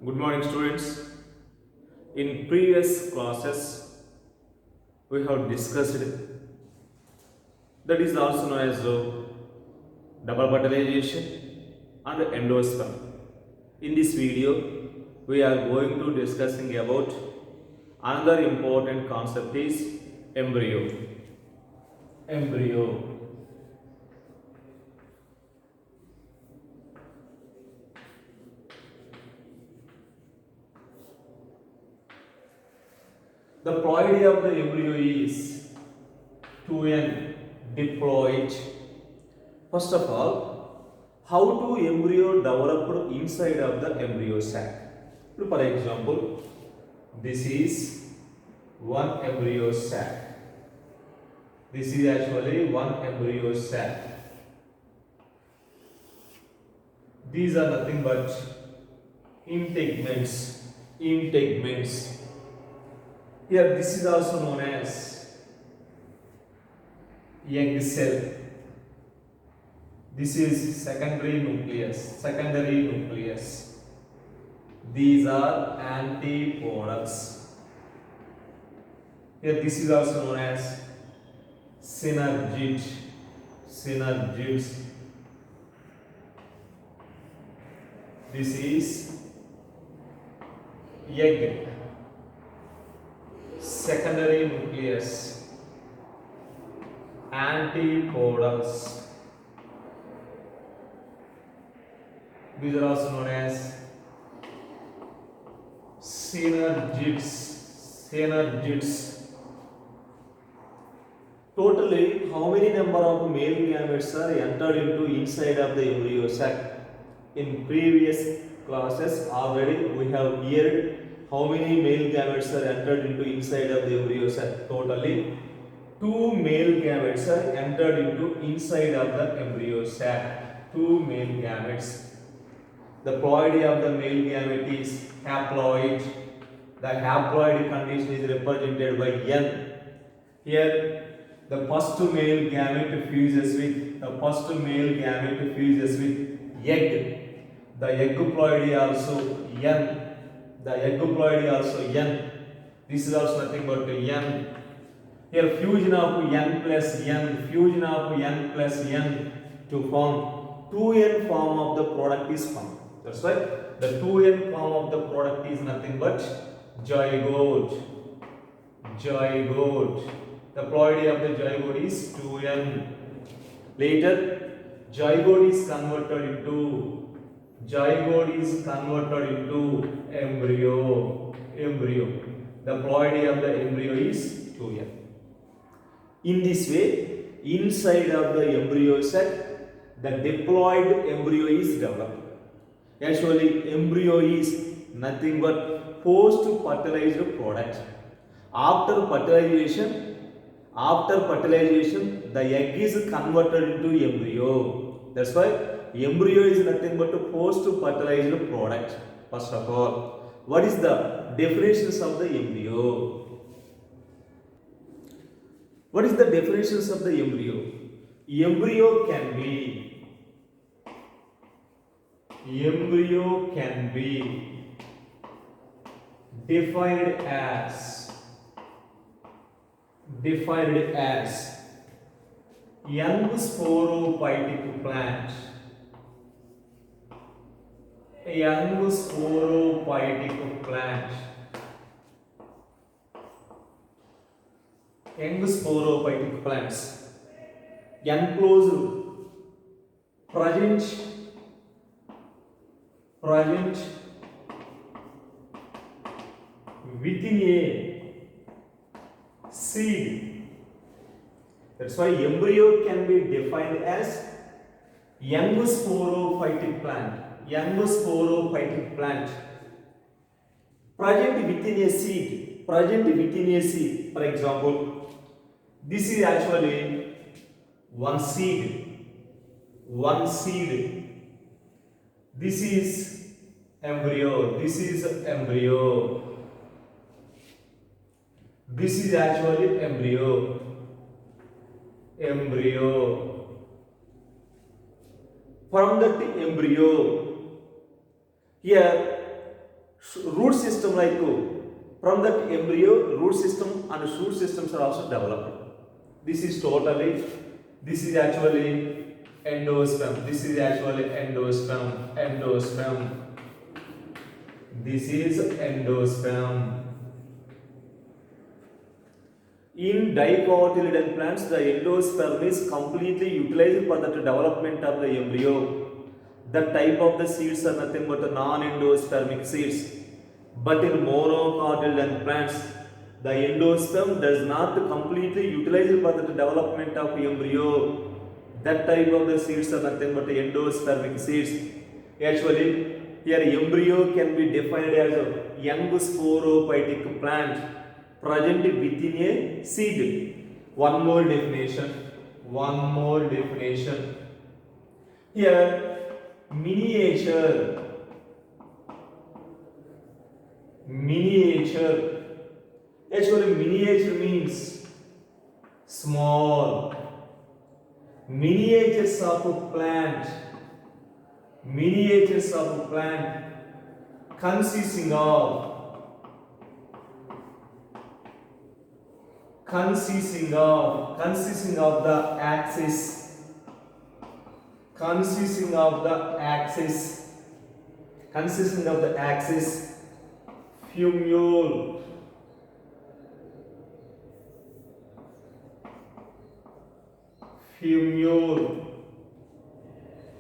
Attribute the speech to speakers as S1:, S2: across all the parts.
S1: Good morning, students. In previous classes, we have discussed that is also known as double fertilization and endosperm. In this video, we are going to discussing about another important concept is embryo. Embryo. The ploidy of the embryo is 2n diploid. First of all, how to embryo developed inside of the embryo sac? For example, this is one embryo sac. This is actually one embryo sac. These are nothing but integments. Integments. Here, this is also known as egg cell. This is secondary nucleus. Secondary nucleus. These are antipodas. Here, this is also known as synergid. Synergids. This is egg. Secondary nucleus, antipodals. These are also known as synergids. Synergids. Totally, how many number of male gametes are entered into inside of the embryo sac? In previous classes, already we have heard how many male gametes are entered into inside of the embryo sac? Totally, 2 male gametes are entered into inside of the embryo sac. 2 male gametes. The ploidy of the male gamete is haploid. The haploid condition is represented by N. Here, the first male gamete fuses with egg. The egg ploidy also N. The egg ploidy also N. This is also nothing but N. Here fusion of N plus N, fusion of N plus N to form 2N form of the product is formed. That's right. The 2N form of the product is nothing but zygote. Zygote. The ploidy of the zygote is 2N. Later, zygote is converted into embryo. The ploidy of the embryo is 2N. In this way, inside of the embryo sac, the diploid embryo is developed. Actually, embryo is nothing but post-fertilized product. After fertilization, the egg is converted into embryo. That's why embryo is nothing but a post-fertilized product. First of all, what is the definitions of the embryo? What is the definitions of the embryo? Embryo can be defined as young sporophytic plant. Young sporophytic plant. Young sporophytic plants. Enclosed, present within a seed. That's why embryo can be defined as young sporophytic plant. Young sporophytic plant present within a seed. For example, this is actually one seed. This is embryo. This is actually embryo. From that embryo, here root system like from that embryo, root system and shoot systems are also developed. This is actually endosperm. This is actually endosperm. This is endosperm. In dicotyledon plants, the endosperm is completely utilized for the development of the embryo. The type of the seeds are nothing but non-endospermic seeds. But in monocotyledon plants, the endosperm does not completely utilize for the development of embryo. That type of the seeds are nothing but endospermic seeds. Actually, here embryo can be defined as a young sporophytic plant present within a seed. One more definition. Here, miniature. Actually, miniature means small. Miniatures of a plant consisting of the axis fumule,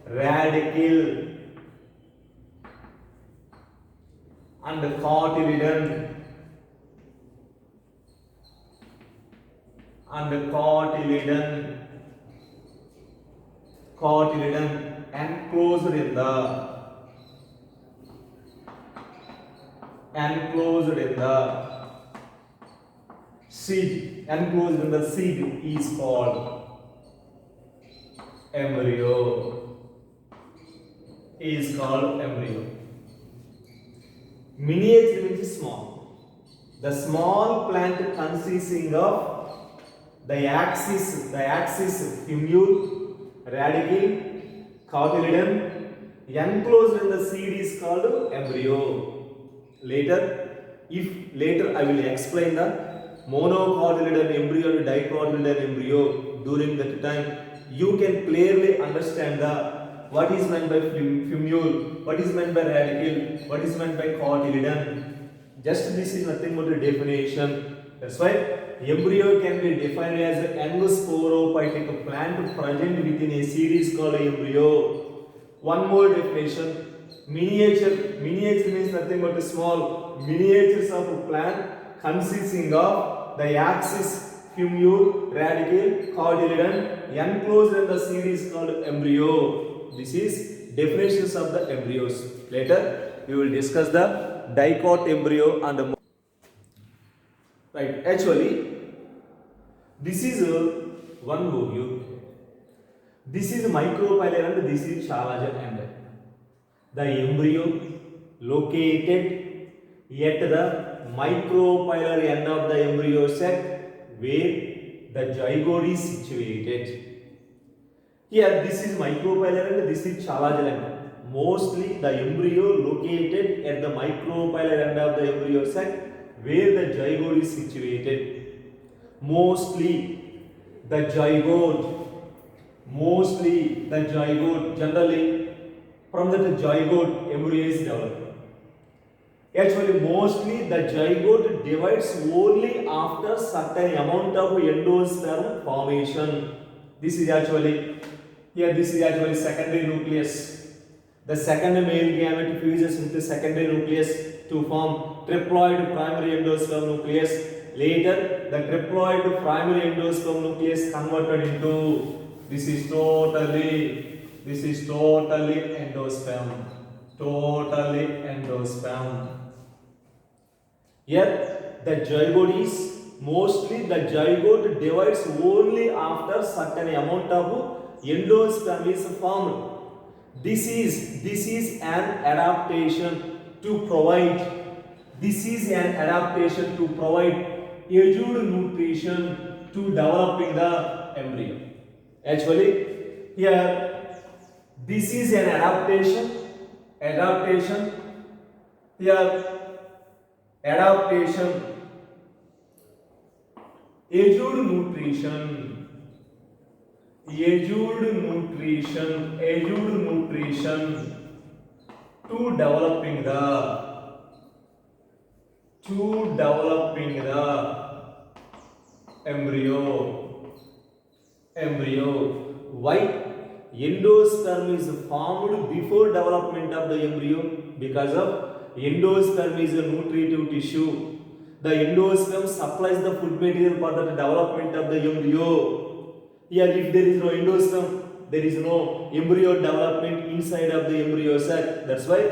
S1: radicle and cotyledon enclosed in the seed is called embryo. Miniature means small. The small plant consisting of the axis fumule, radicle, cotyledon enclosed in the seed is called embryo. Later I will explain the monocotyledon embryo and dicotyledon embryo. During that time, you can clearly understand what is meant by fumule, what is meant by radicle, what is meant by cotyledon. Just this is nothing but a definition. That's why embryo can be defined as a young sporophytic plant present within a seed is called embryo. One more definition. Miniature means nothing but a small. Miniatures of a plant consisting of the axis fumule, radicle, cotyledon enclosed in the seed is called embryo. This is definitions of the embryos. Later we will discuss the dicot embryo and the right. Actually, this is one ovule. This is micropylar and this is chalaza end. The embryo located at the micropylar end of the embryo sac where the zygote is situated. Here this is micropylar and this is chalaza end. Mostly the embryo located at the micropylar end of the embryo sac where the zygote is situated. Mostly the zygote, generally from the zygote embryo is developed. Actually, mostly the zygote divides only after certain amount of endosperm formation. This is actually secondary nucleus. The second male gamete fuses into secondary nucleus to form triploid primary endosperm nucleus. Later, the triploid primary endosperm nucleus converted into this is totally endosperm. Here, the zygote is mostly the zygote divides only after certain amount of endosperm is formed. This is an adaptation to provide edged nutrition to developing the embryo. Actually, here this is an adaptation. Here adaptation, aged nutrition, to developing the embryo. Why endosperm is formed before development of the embryo? Because of endosperm is a nutritive tissue. The endosperm supplies the food material for the development of the embryo. Here, if there is no endosperm, there is no embryo development inside of the embryo sac. That's why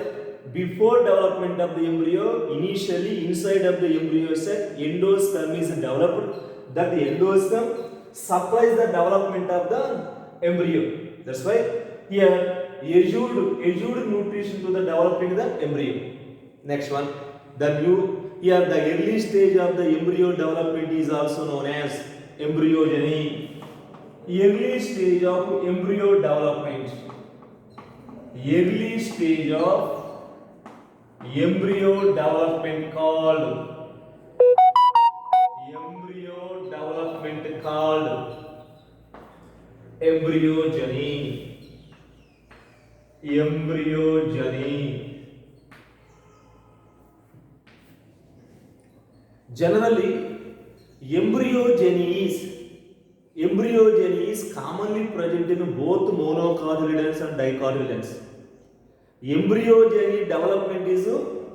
S1: before development of the embryo, initially inside of the embryo sac, endosperm is developed. That endosperm supplies the development of the embryo. That's why here assured nutrition to the developing the embryo. Next one, the early stage of the embryo development is also known as embryogeny. Early stage of embryo development. Early stage of embryo development called embryogeny. Generally, embryogeny is commonly present in both monocotyledons and dicotyledons. Embryogeny development is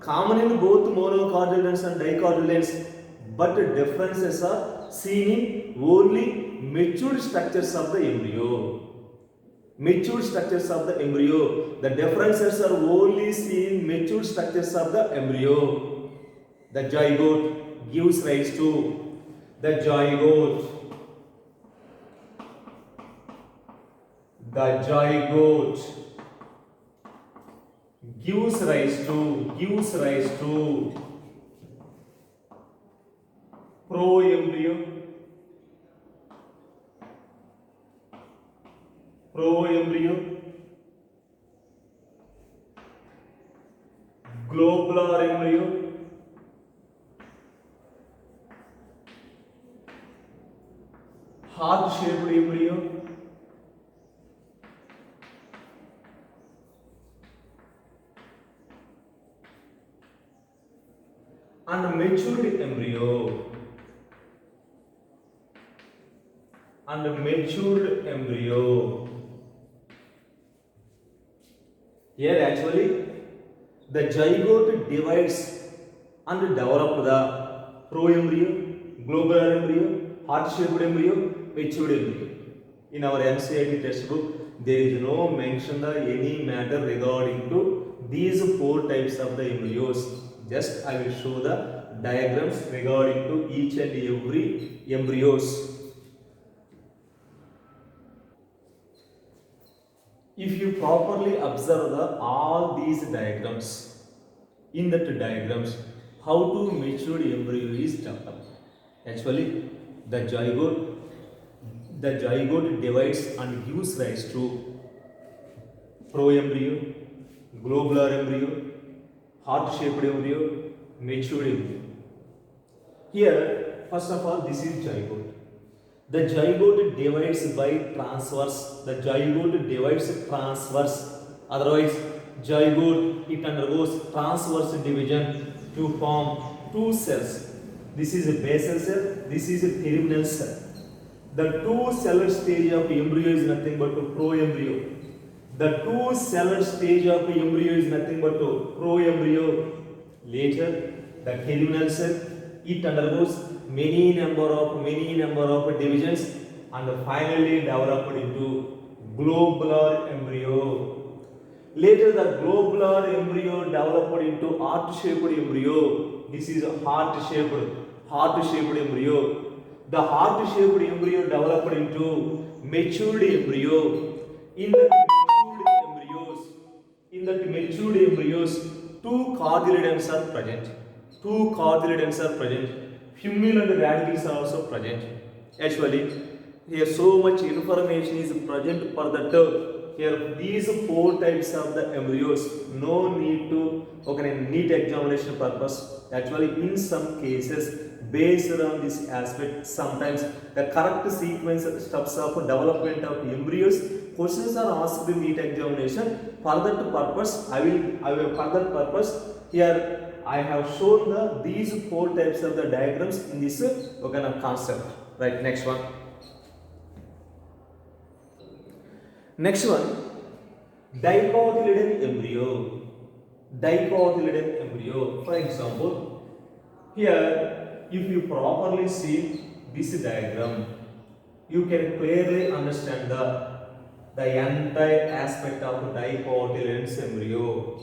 S1: common in both monocotyledons and dicotyledons, but differences are seen in only mature structures of the embryo. The differences are only seen in mature structures of the embryo. The zygote gives rise to the zygote gives rise to proembryo, globular embryo, heart-shaped embryo, and matured embryo. Here actually the zygote divides and develops the proembryo, globular embryo, heart-shaped embryo, matured embryo. In our NCERT textbook, there is no mention of any matter regarding to these 4 types of the embryos. Just I will show the diagrams regarding to each and every embryos. If you properly observe all these diagrams, in that diagrams, how to mature embryo is developed. Actually, the zygote divides and gives rise to proembryo, globular embryo, heart-shaped embryo, matured embryo. Here, first of all, this is zygote. The zygote divides by transverse. Otherwise, zygote, it undergoes transverse division to form 2 cells. This is a basal cell. This is a terminal cell. The 2-celled stage of embryo is nothing but a proembryo. Later, the terminal cell, it undergoes many number of divisions and finally developed into globular embryo. Later, the globular embryo developed into heart-shaped embryo. This is a heart-shaped embryo. The heart-shaped embryo developed into matured embryo. In that matured embryos, 2 cotyledons are present. Female and radicals are also present. Actually, here so much information is present for that here these four types of the embryos, no need to okay neat examination purpose. Actually, in some cases, based on this aspect, sometimes the correct sequence steps of development of embryos, questions are asked in neat examination. For that purpose, I will for that purpose here I have shown these four types of the diagrams in this concept. Right, next one. Next one, dicotyledon embryo. Dicotyledon embryo. For example, here if you properly see this diagram, you can clearly understand the entire aspect of dicotyledon embryo.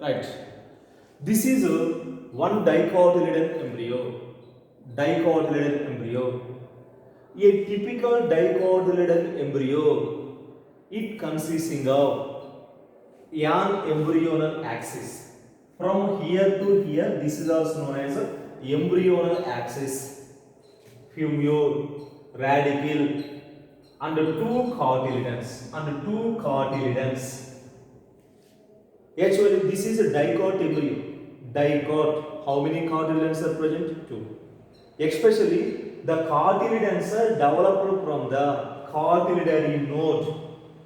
S1: Right. This is one dicotyledon embryo. Dicotyledon embryo. A typical dicotyledon embryo, it consisting of an embryonal axis. From here to here, this is also known as embryonal axis, femur, radicle, and two cotyledons. Actually, this is a dicot embryo. Dicot. How many cotyledons are present? Two. Especially the cotyledons are developed from the cotyledary node.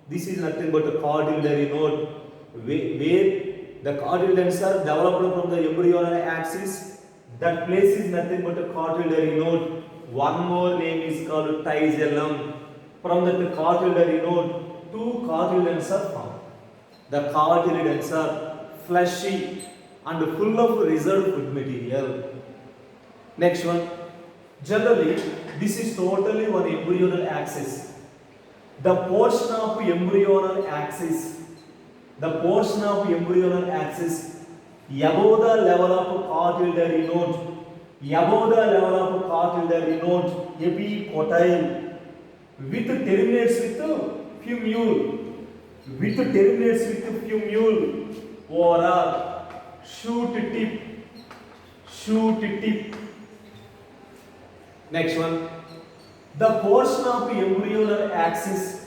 S1: This is nothing but a cotyledary node where the cotyledons are developed from the embryonal axis. That place is nothing but a cotyledary node. One more name is called tigellum. From that cotyledary node, two cotyledons are formed. The cotyledons are fleshy and full of reserved food material. Next one. Generally, this is totally one embryonal axis. The portion of embryonal axis, above the level of cotyledary node, epicotyle, with terminates with femule, or a shoot tip. Next one, the portion of embryonal axis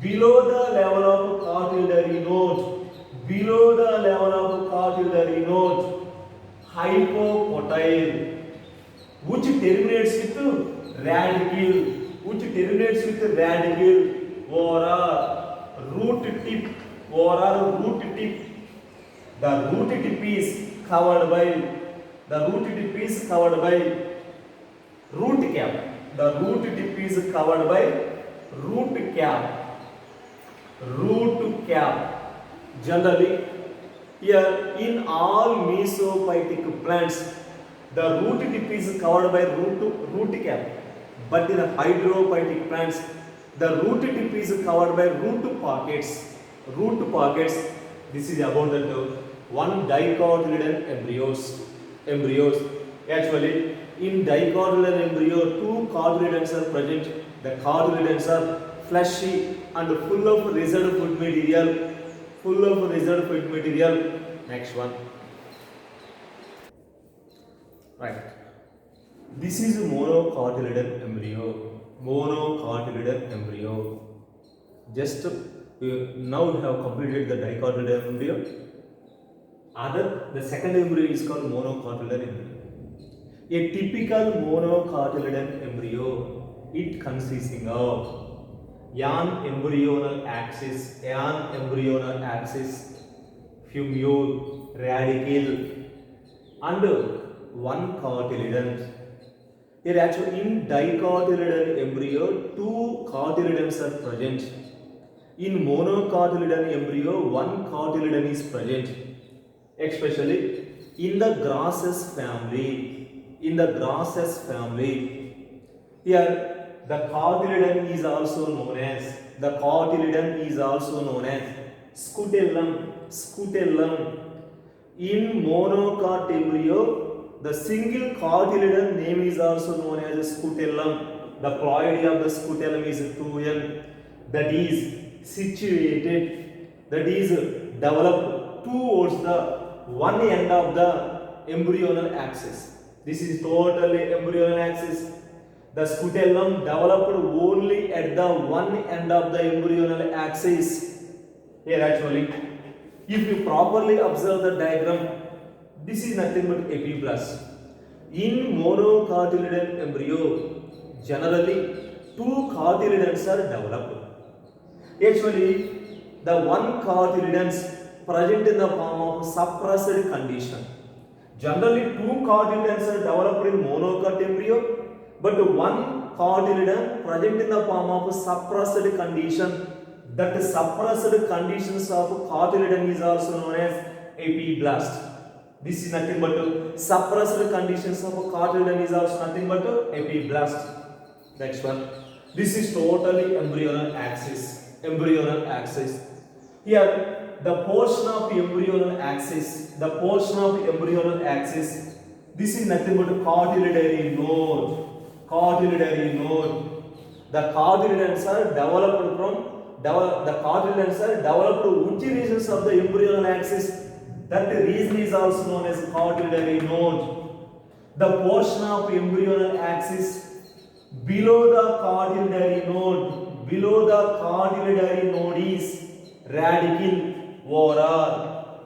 S1: below the level of cotyledary node, hypocotyle, which terminates with radicle, or a root tip. The root tip is covered by root cap. The root tip is covered by root cap. Generally, Here, in all mesophytic plants, the root tip is covered by root cap, but in hydrophytic plants, the root tip is covered by root pockets. Root pockets. This is about that one dicotyledon embryos. Actually, in dicotyledon embryo, two cotyledons are present. The cotyledons are fleshy and full of reserved food material. Next one. Right. This is monocotyledon embryo. Just now we have completed the dicotyledon embryo. The second embryo is called monocotyledon embryo. A typical monocotyledon embryo, it consisting of an embryonal axis, femule, radicle, and one cotyledon. Here actually in dicotyledon embryo, two cotyledons are present. In monocotyledon embryo, one cotyledon is present. Especially in the Grasses family. Here the cotyledon is also known as scutellum. In monocot embryo, the single cotyledon name is also known as scutellum. The ploidy of the scutellum is 2N, that is developed towards the one end of the embryonal axis. This is totally embryonal axis. The scutellum developed only at the one end of the embryonal axis. Here actually, if you properly observe the diagram, this is nothing but epiblast. In monocotyledon embryo, generally two cotyledons are developed. Actually, the one cotyledons present in the form of suppressed condition. Generally, two cotyledons are developed in monocot embryo, but one cotyledon present in the form of suppressed condition. That suppressed conditions of cotyledon is also known as epiblast. This is nothing but suppressed conditions of cotyledon is also nothing but epiblast. Next one. This is totally embryonal axis. Here, the portion of embryonal axis. This is nothing but cotyledary node. The cotyledons are developed which regions of the embryonal axis? That region is also known as cotyledary node. The portion of embryonal axis below the cotyledary node is radicle or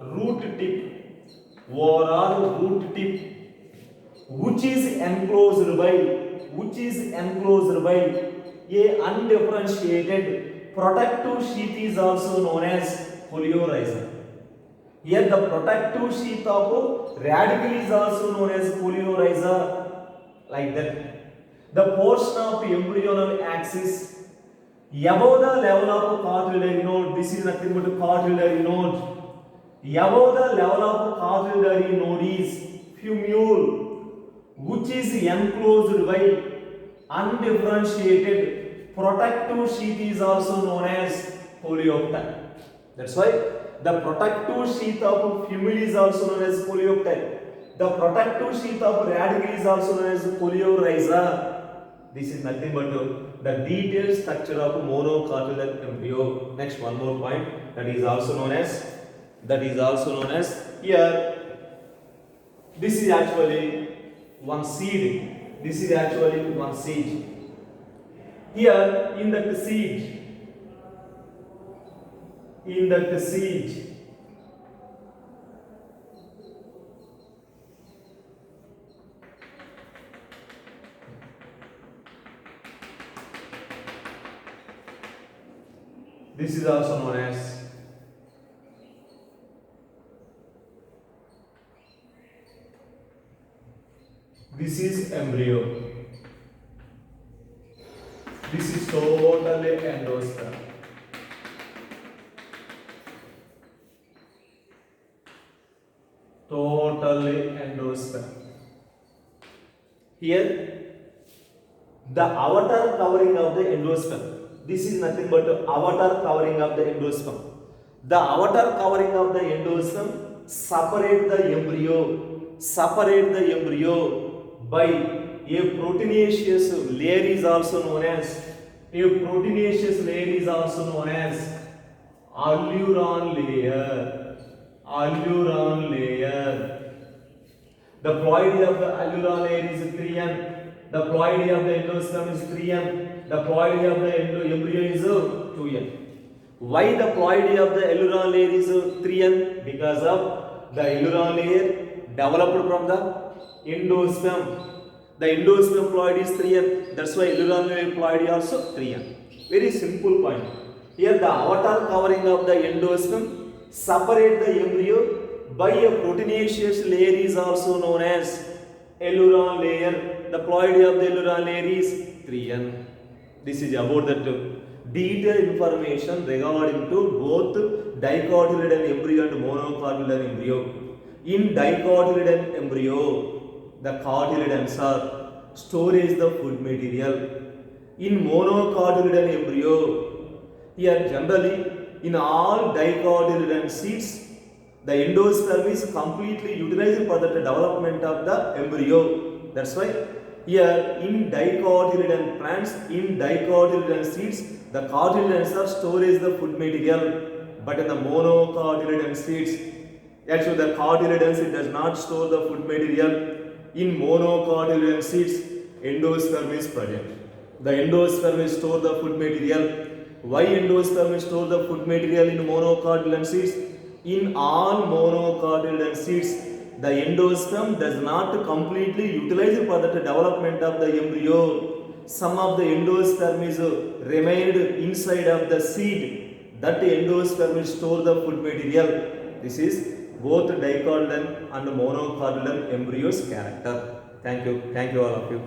S1: root tip, which is enclosed by a undifferentiated protective sheath is also known as polyorhiza. Here the protective sheath of radicle is also known as polyorhiza, like that. The portion of embryonal axis above the level of cotyledary node, this is nothing but cotyledary node. Above the level of cotyledary node is femule, which is enclosed by undifferentiated protective sheath is also known as polioptile. That's why the protective sheath of femule is also known as polioptile. The protective sheath of radicle is also known as polyorhiza. This is nothing but the detailed structure of monocotyledon embryo. Next, one more point, that is also known as here. This is actually one seed. Here in that seed, this is also known as embryo. This is totally endosperm. totally endosperm. Here, the outer covering of the endosperm. This is nothing but the outer covering of the endosperm. The outer covering of the endosperm separate the embryo by a proteinaceous layer is also known as alluron layer. The ploidy of the alluron layer is 3M. The ploidy of the endosperm is 3M. The ploidy of the embryo is 2M. Why the ploidy of the alluron layer is 3M? Because of the alluron layer developed from the endosperm. The endosperm ploidy is 3M. That's why alluron layer ploidy also 3M. Very simple point. Here the outer covering of the endosperm separate the embryo by a proteinaceous layer is also known as alluron layer. The ploidy of the alluron layer is 3N. This is about that detailed information regarding to both dicotyledon embryo and monocotyledon embryo. In dicotyledon embryo, the cotyledons are storage the food material. In monocotyledon embryo, here generally in all dicotyledon seeds, the endosperm is completely utilized for the development of the embryo. That's why here in dicotyledon plants, in dicotyledon seeds, the cotyledons are storage the food material. But in the monocotyledon seeds, actually the cotyledons it does not store the food material. In monocotyledon seeds, endosperm is present. The endosperm will store the food material. Why endosperm will store the food material in monocotyledon seeds? In all monocotyledon seeds, the endosperm does not completely utilize for the development of the embryo. Some of the endosperm is remained inside of the seed. That endosperm will store the food material. This is both dicotyledon and monocotyledon embryos character. Thank you all of you.